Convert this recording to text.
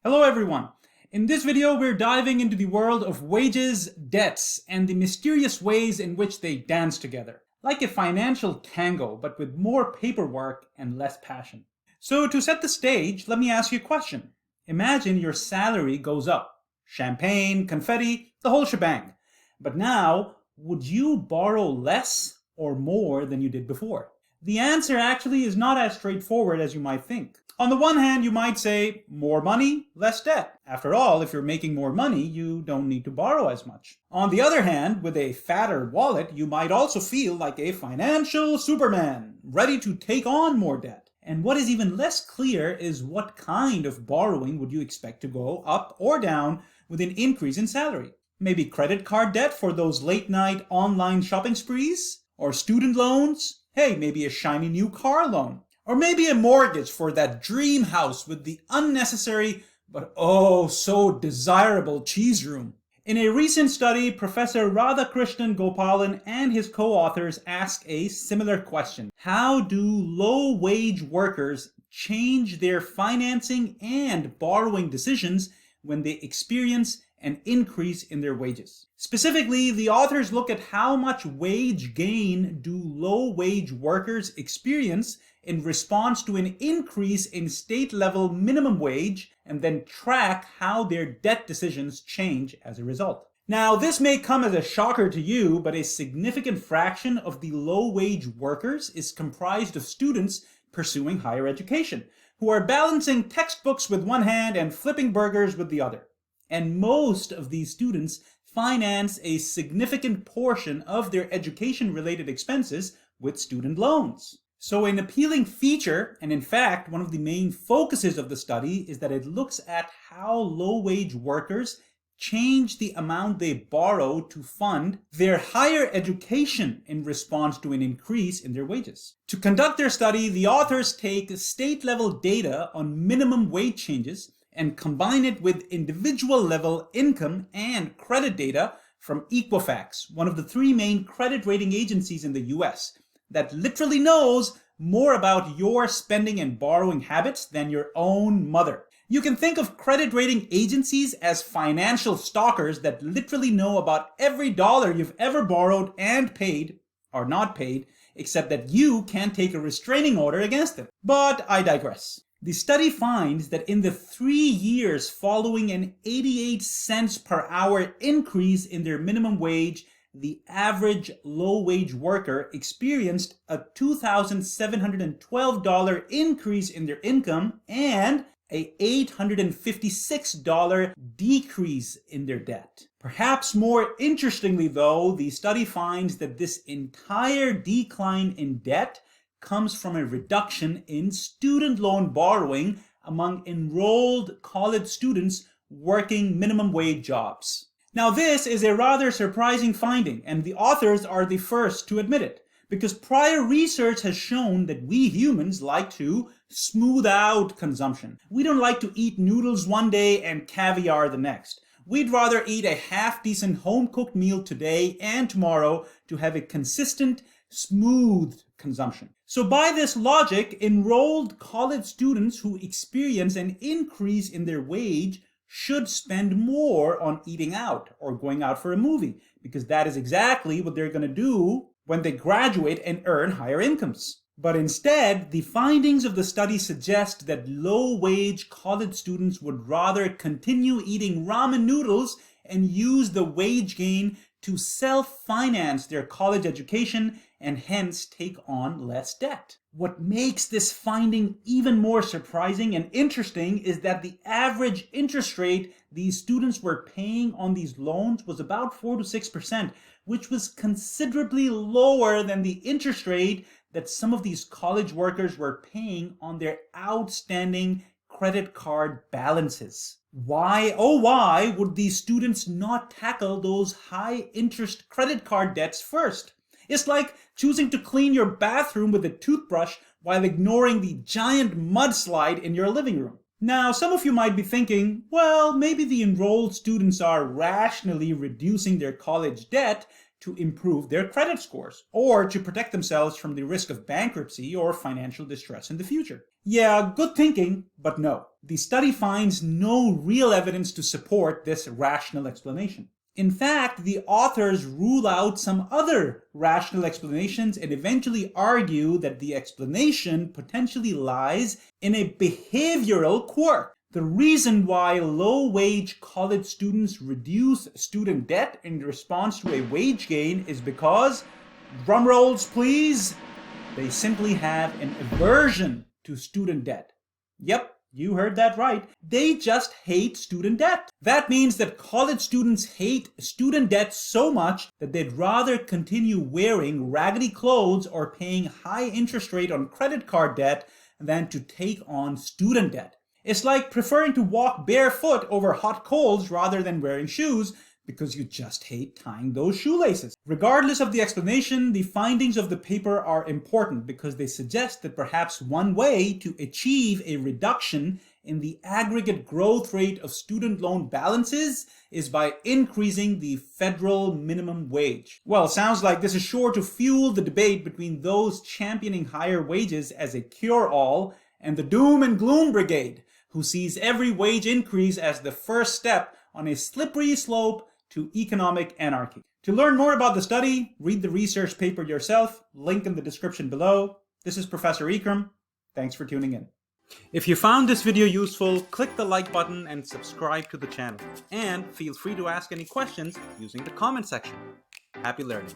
Hello everyone. In this video, we're diving into the world of wages, debts, and the mysterious ways in which they dance together. Like a financial tango, but with more paperwork and less passion. So to set the stage, let me ask you a question. Imagine your salary goes up. Champagne, confetti, the whole shebang. But now, would you borrow less or more than you did before? The answer actually is not as straightforward as you might think. On the one hand, you might say, more money, less debt. After all, if you're making more money, you don't need to borrow as much. On the other hand, with a fatter wallet, you might also feel like a financial Superman, ready to take on more debt. And what is even less clear is what kind of borrowing would you expect to go up or down with an increase in salary? Maybe credit card debt for those late-night online shopping sprees? Or student loans? Hey, maybe a shiny new car loan. Or maybe a mortgage for that dream house with the unnecessary but oh so desirable cheese room. In a recent study, Professor Radhakrishnan Gopalan and his co-authors ask a similar question. How do low-wage workers change their financing and borrowing decisions when they experience an increase in their wages? Specifically, the authors look at how much wage gain do low-wage workers experience in response to an increase in state-level minimum wage, and then track how their debt decisions change as a result. Now, this may come as a shocker to you, but a significant fraction of the low-wage workers is comprised of students pursuing higher education, who are balancing textbooks with one hand and flipping burgers with the other. And most of these students finance a significant portion of their education-related expenses with student loans. So an appealing feature, and in fact one of the main focuses of the study, is that it looks at how low-wage workers change the amount they borrow to fund their higher education in response to an increase in their wages. To conduct their study, the authors take state-level data on minimum wage changes and combine it with individual-level income and credit data from Equifax, one of the three main credit rating agencies in the US, that literally knows more about your spending and borrowing habits than your own mother. You can think of credit rating agencies as financial stalkers that literally know about every dollar you've ever borrowed and paid, or not paid, except that you can't take a restraining order against them. But I digress. The study finds that in the 3 years following an 88 cents per hour increase in their minimum wage, the average low-wage worker experienced a $2,712 increase in their income and a $856 decrease in their debt. Perhaps more interestingly though, the study finds that this entire decline in debt comes from a reduction in student loan borrowing among enrolled college students working minimum wage jobs. Now this is a rather surprising finding, and the authors are the first to admit it, because prior research has shown that we humans like to smooth out consumption. We don't like to eat noodles one day and caviar the next. We'd rather eat a half-decent home-cooked meal today and tomorrow to have a consistent, smooth consumption. So by this logic, enrolled college students who experience an increase in their wage should spend more on eating out or going out for a movie, because that is exactly what they're going to do when they graduate and earn higher incomes. But instead, the findings of the study suggest that low-wage college students would rather continue eating ramen noodles and use the wage gain to self-finance their college education and hence take on less debt. What makes this finding even more surprising and interesting is that the average interest rate these students were paying on these loans was about 4 to 6%, which was considerably lower than the interest rate that some of these college workers were paying on their outstanding credit card balances. Why, oh why, would these students not tackle those high interest credit card debts first? It's like choosing to clean your bathroom with a toothbrush while ignoring the giant mudslide in your living room. Now, some of you might be thinking, well, maybe the enrolled students are rationally reducing their college debt to improve their credit scores or to protect themselves from the risk of bankruptcy or financial distress in the future. Yeah, good thinking, but no. The study finds no real evidence to support this rational explanation. In fact, the authors rule out some other rational explanations and eventually argue that the explanation potentially lies in a behavioral quirk. The reason why low-wage college students reduce student debt in response to a wage gain is because, drum rolls please, they simply have an aversion to student debt. Yep, you heard that right. They just hate student debt. That means that college students hate student debt so much that they'd rather continue wearing raggedy clothes or paying high interest rate on credit card debt than to take on student debt. It's like preferring to walk barefoot over hot coals rather than wearing shoes because you just hate tying those shoelaces. Regardless of the explanation, the findings of the paper are important because they suggest that perhaps one way to achieve a reduction in the aggregate growth rate of student loan balances is by increasing the federal minimum wage. Well, sounds like this is sure to fuel the debate between those championing higher wages as a cure-all and the doom and gloom brigade, who sees every wage increase as the first step on a slippery slope to economic anarchy. To learn more about the study, read the research paper yourself, link in the description below. This is Professor Ikram. Thanks for tuning in. If you found this video useful, click the like button and subscribe to the channel. And feel free to ask any questions using the comment section. Happy learning.